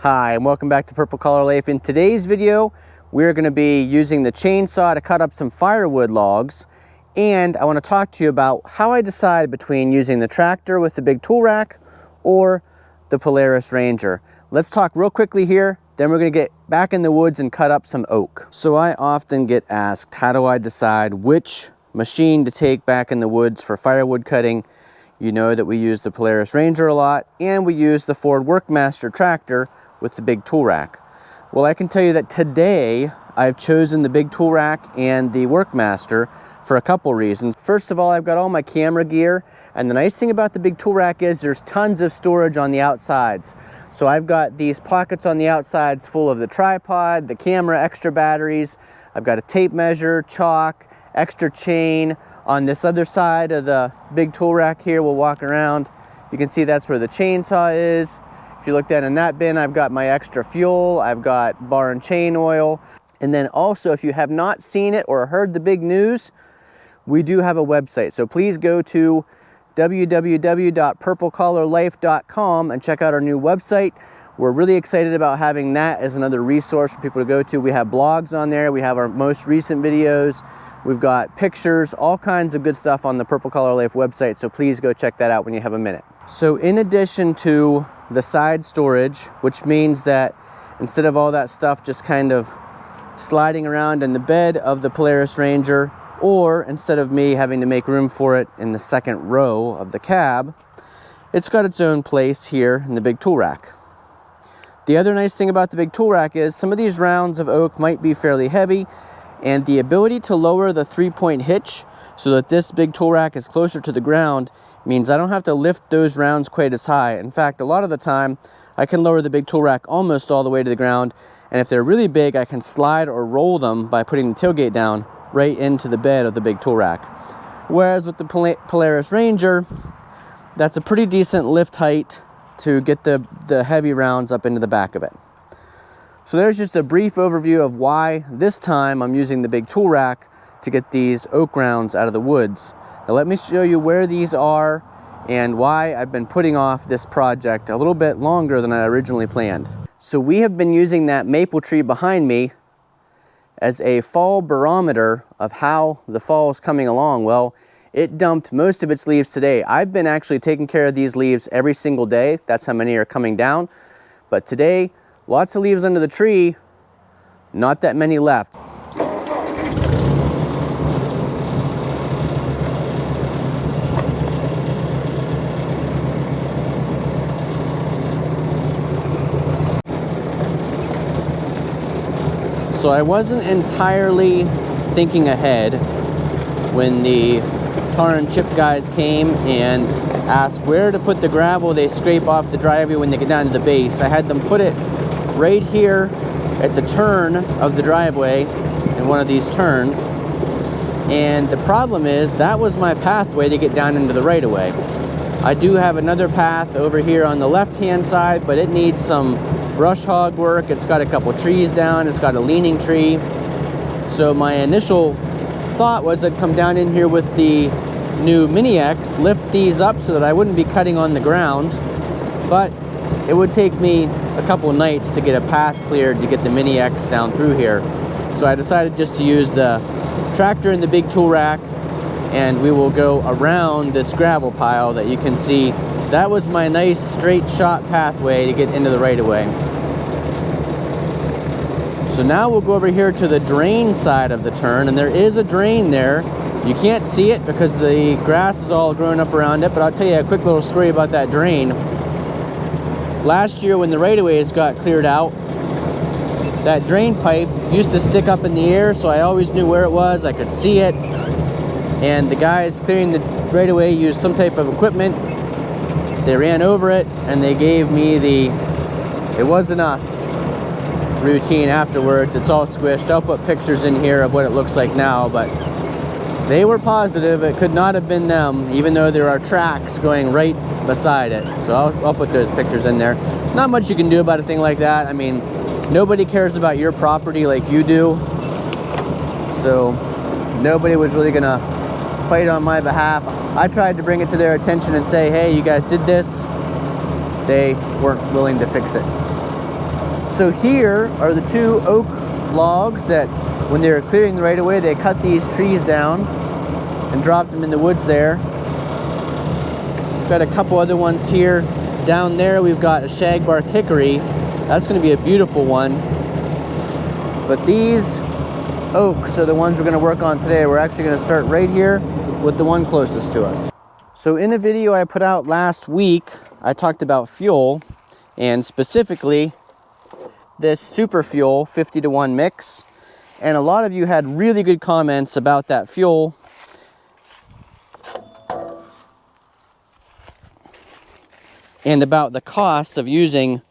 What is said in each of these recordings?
Hi, and welcome back to Purple Collar Life. In today's video, we're going to be using the chainsaw to cut up some firewood logs, and I want to talk to you about how I decide between using the tractor with the big tool rack or the Polaris Ranger. Let's talk real quickly here, then we're going to get back in the woods and cut up some oak. So I often get asked, how do I decide which machine to take back in the woods for firewood cutting? You know that we use the Polaris Ranger a lot, and we use the Ford Workmaster tractor with the big tool rack. Well, I can tell you that today I've chosen the big tool rack and the Workmaster for a couple reasons. First of all, I've got all my camera gear, and the nice thing about the big tool rack is there's tons of storage on the outsides. So I've got these pockets on the outsides full of the tripod, the camera, extra batteries. I've got a tape measure, chalk, extra chain. On this other side of the big tool rack here, we'll walk around. You can see that's where the chainsaw is. If you look down in that bin, I've got my extra fuel, I've got bar and chain oil. And then also, if you have not seen it or heard the big news, we do have a website. So please go to www.purplecollarlife.com and check out our new website. We're really excited about having that as another resource for people to go to. We have blogs on there, we have our most recent videos, we've got pictures, all kinds of good stuff on the Purple Collar Life website, so please go check that out when you have a minute. So in addition to the side storage, which means that instead of all that stuff just kind of sliding around in the bed of the Polaris Ranger, or instead of me having to make room for it in the second row of the cab, it's got its own place here in the big tool rack. The other nice thing about the big tool rack is some of these rounds of oak might be fairly heavy, and the ability to lower the 3-point hitch so that this big tool rack is closer to the ground means I don't have to lift those rounds quite as high. In fact, a lot of the time I can lower the big tool rack almost all the way to the ground, and if they're really big, I can slide or roll them by putting the tailgate down right into the bed of the big tool rack. Whereas with the Polaris Ranger, that's a pretty decent lift height to get the heavy rounds up into the back of it. So there's just a brief overview of why this time I'm using the big tool rack to get these oak rounds out of the woods. Now let me show you where these are and why I've been putting off this project a little bit longer than I originally planned. So we have been using that maple tree behind me as a fall barometer of how the fall is coming along. Well, it dumped most of its leaves today. I've been actually taking care of these leaves every single day. That's how many are coming down. But today, lots of leaves under the tree, not that many left. So I wasn't entirely thinking ahead when the tar and chip guys came and asked where to put the gravel they scrape off the driveway when they get down to the base. I had them put it right here at the turn of the driveway in one of these turns. And the problem is that was my pathway to get down into the right-of-way. I do have another path over here on the left-hand side, but it needs some brush hog work. It's got a couple trees down, it's got a leaning tree. So my initial thought was I'd come down in here with the new Mini X, lift these up so that I wouldn't be cutting on the ground, but it would take me a couple nights to get a path cleared to get the Mini X down through here. So I decided just to use the tractor and the big tool rack, and we will go around this gravel pile that you can see. That was my nice straight shot pathway to get into the right-of-way. So now we'll go over here to the drain side of the turn, and there is a drain there. You can't see it because the grass is all growing up around it, but I'll tell you a quick little story about that drain. Last year when the right-of-ways got cleared out, that drain pipe used to stick up in the air, so I always knew where it was, I could see it. And the guys clearing the right-of-way used some type of equipment. They ran over it, and they gave me the "it wasn't us" routine afterwards. It's all squished. I'll put pictures in here of what it looks like now, but they were positive it could not have been them, even though there are tracks going right beside it. So I'll put those pictures in there. Not much you can do about a thing like that. I mean, nobody cares about your property like you do. So nobody was really gonna fight on my behalf. I tried to bring it to their attention and say, hey, you guys did this. They weren't willing to fix it. So here are the 2 oak logs that when they were clearing the right of way, they cut these trees down and dropped them in the woods there. We've got a couple other ones here. Down there we've got a shagbark hickory. That's going to be a beautiful one. But these oaks are the ones we're going to work on today. We're actually going to start right here with the one closest to us. So in a video I put out last week, I talked about fuel, and specifically this super fuel 50-to-1 mix. And a lot of you had really good comments about that fuel. And about the cost of using,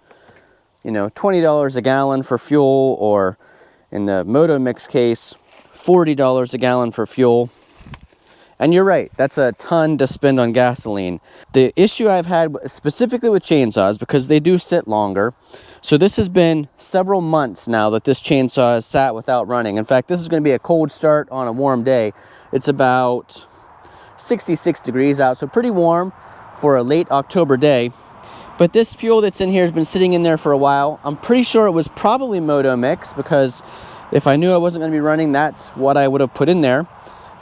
you know, $20 a gallon for fuel, or in the Moto Mix case, $40 a gallon for fuel. And you're right, that's a ton to spend on gasoline. The issue I've had specifically with chainsaws, because they do sit longer. So this has been several months now that this chainsaw has sat without running. In fact, this is going to be a cold start on a warm day. It's about 66 degrees out, so pretty warm for a late October day. But this fuel that's in here has been sitting in there for a while. I'm pretty sure it was probably Moto Mix, because if I knew I wasn't going to be running, that's what I would have put in there.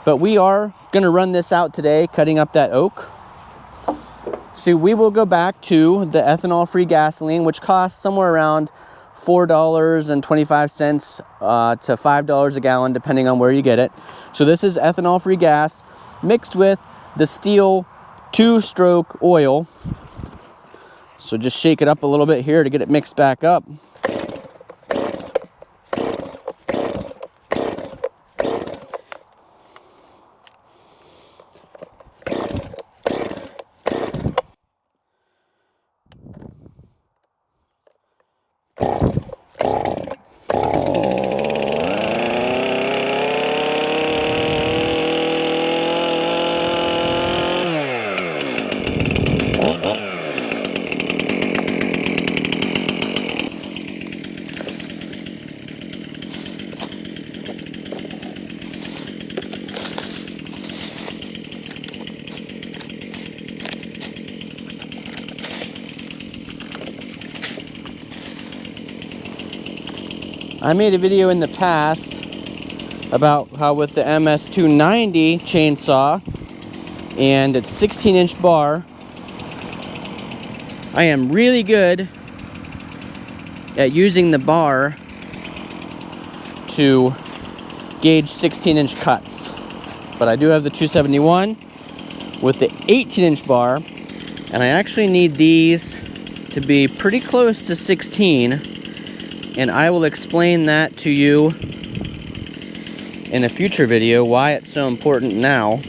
But we are going to run this out today, cutting up that oak. So we will go back to the ethanol-free gasoline, which costs somewhere around $4.25 to $5 a gallon, depending on where you get it. So this is ethanol-free gas mixed with the Stihl 2-stroke oil. So just shake it up a little bit here to get it mixed back up. I made a video in the past about how with the MS290 chainsaw and its 16-inch bar, I am really good at using the bar to gauge 16-inch cuts. But I do have the 271 with the 18-inch bar, and I actually need these to be pretty close to 16. And I will explain that to you in a future video, why it's so important now.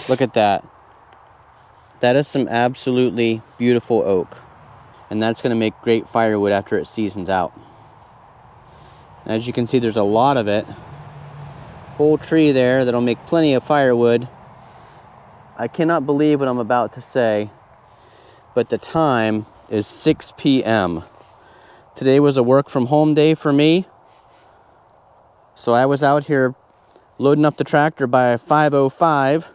Look at that. That is some absolutely beautiful oak. And that's going to make great firewood after it seasons out. As you can see, there's a lot of it. Whole tree there that'll make plenty of firewood. I cannot believe what I'm about to say, but the time is 6 p.m. Today was a work from home day for me. So I was out here loading up the tractor by 5:05,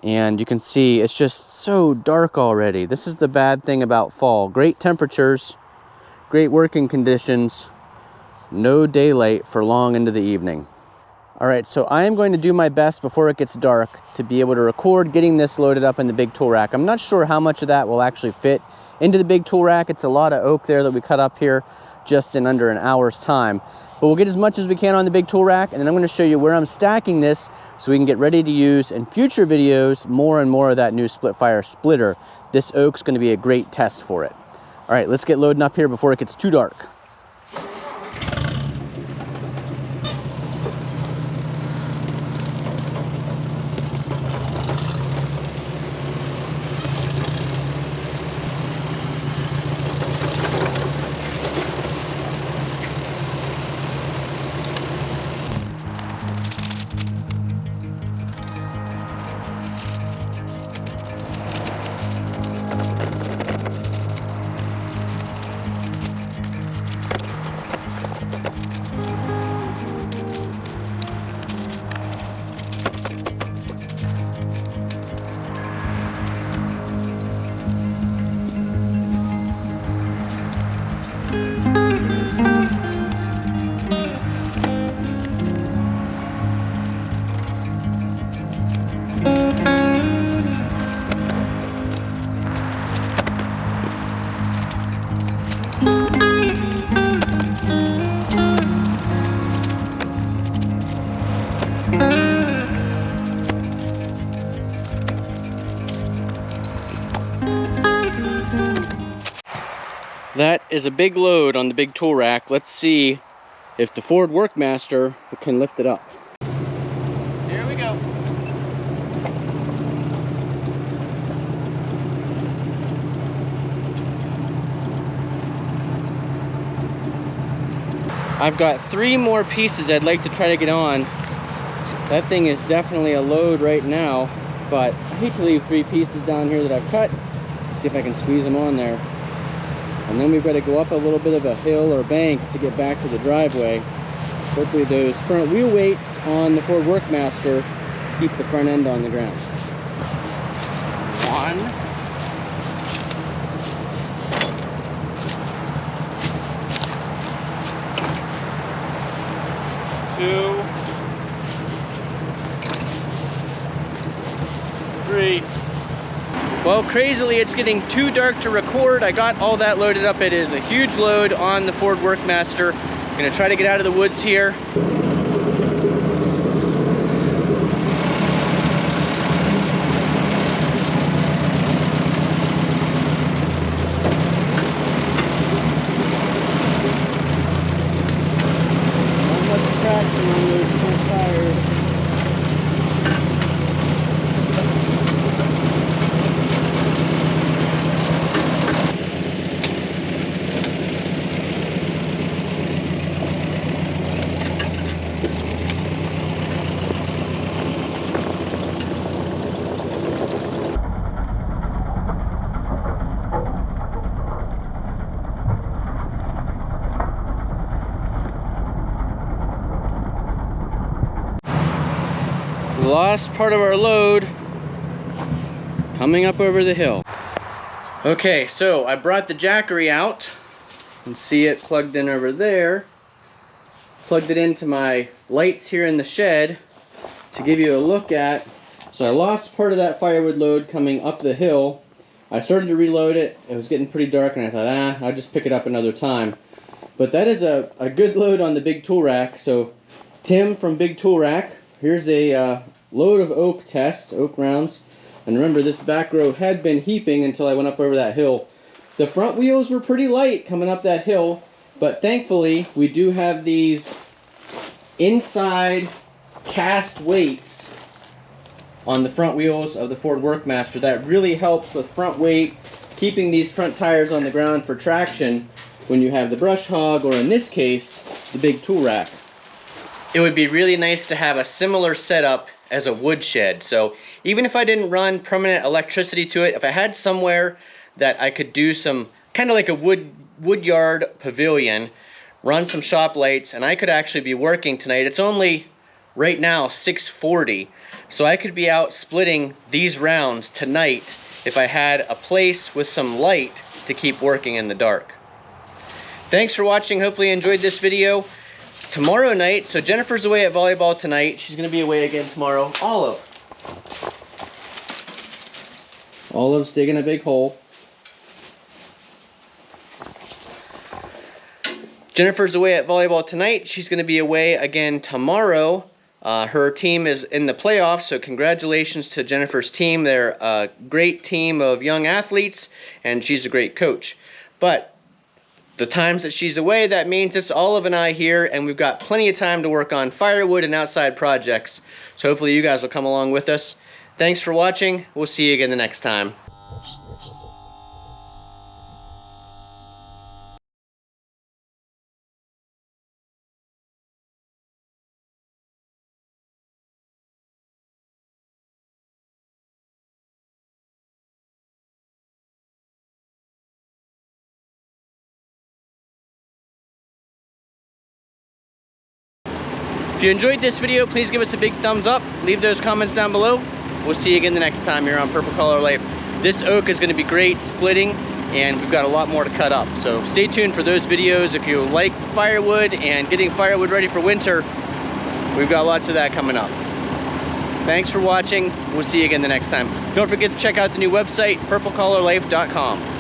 and you can see it's just so dark already. This is the bad thing about fall. Great temperatures, great working conditions, no daylight for long into the evening. All right, so I am going to do my best before it gets dark to be able to record getting this loaded up in the big tool rack. I'm not sure how much of that will actually fit into the big tool rack. It's a lot of oak there that we cut up here just in under an hour's time. But we'll get as much as we can on the big tool rack, and then I'm going to show you where I'm stacking this so we can get ready to use in future videos more and more of that new split fire splitter. This oak's going to be a great test for it. All right, let's get loading up here before it gets too dark. That is a big load on the big tool rack. Let's see if the Ford Workmaster can lift it up. Here we go. I've got 3 more pieces I'd like to try to get on. That thing is definitely a load right now, but I hate to leave 3 pieces down here that I've cut. See if I can squeeze them on there. And then we've got to go up a little bit of a hill or bank to get back to the driveway. Hopefully those front wheel weights on the Ford Workmaster keep the front end on the ground. 1, 2, 3. Well, crazily, it's getting too dark to record. I got all that loaded up. It is a huge load on the Ford Workmaster. I'm gonna try to get out of the woods here. Not much traction on those front tires. Last part of our load coming up over the hill. Okay, so I brought the jackery out. You can see it plugged in over there. Plugged it into my lights here in the shed to give you a look at. So I lost part of that firewood load coming up the hill. I started to reload it. It was getting pretty dark and I thought, I'll just pick it up another time. But that is a good load on the big tool rack. So Tim from Bigtoolrack, here's a load of oak test, oak rounds. And remember, this back row had been heaping until I went up over that hill. The front wheels were pretty light coming up that hill, but thankfully we do have these inside cast weights on the front wheels of the Ford Workmaster. That really helps with front weight, keeping these front tires on the ground for traction when you have the brush hog, or in this case, the big tool rack. It would be really nice to have a similar setup as a wood shed. So even if I didn't run permanent electricity to it, if I had somewhere that I could do some, kind of like a wood yard pavilion, run some shop lights, and I could actually be working tonight. It's only right now 6:40, so I could be out splitting these rounds tonight if I had a place with some light to keep working in the dark. Thanks for watching. Hopefully you enjoyed this video. Tomorrow night, so Jennifer's away at volleyball tonight. She's gonna be away again tomorrow. Olive's digging a big hole. Jennifer's away at volleyball tonight. She's gonna be away again tomorrow. Her team is in the playoffs, so congratulations to Jennifer's team. They're a great team of young athletes, and she's a great coach. But the times that she's away, that means it's Olive and I here, and we've got plenty of time to work on firewood and outside projects. So hopefully you guys will come along with us. Thanks for watching. We'll see you again the next time. If you enjoyed this video, please give us a big thumbs up. Leave those comments down below. We'll see you again the next time here on Purple Collar Life. This oak is going to be great splitting, and we've got a lot more to cut up. So stay tuned for those videos. If you like firewood and getting firewood ready for winter, we've got lots of that coming up. Thanks for watching. We'll see you again the next time. Don't forget to check out the new website, purplecollarlife.com.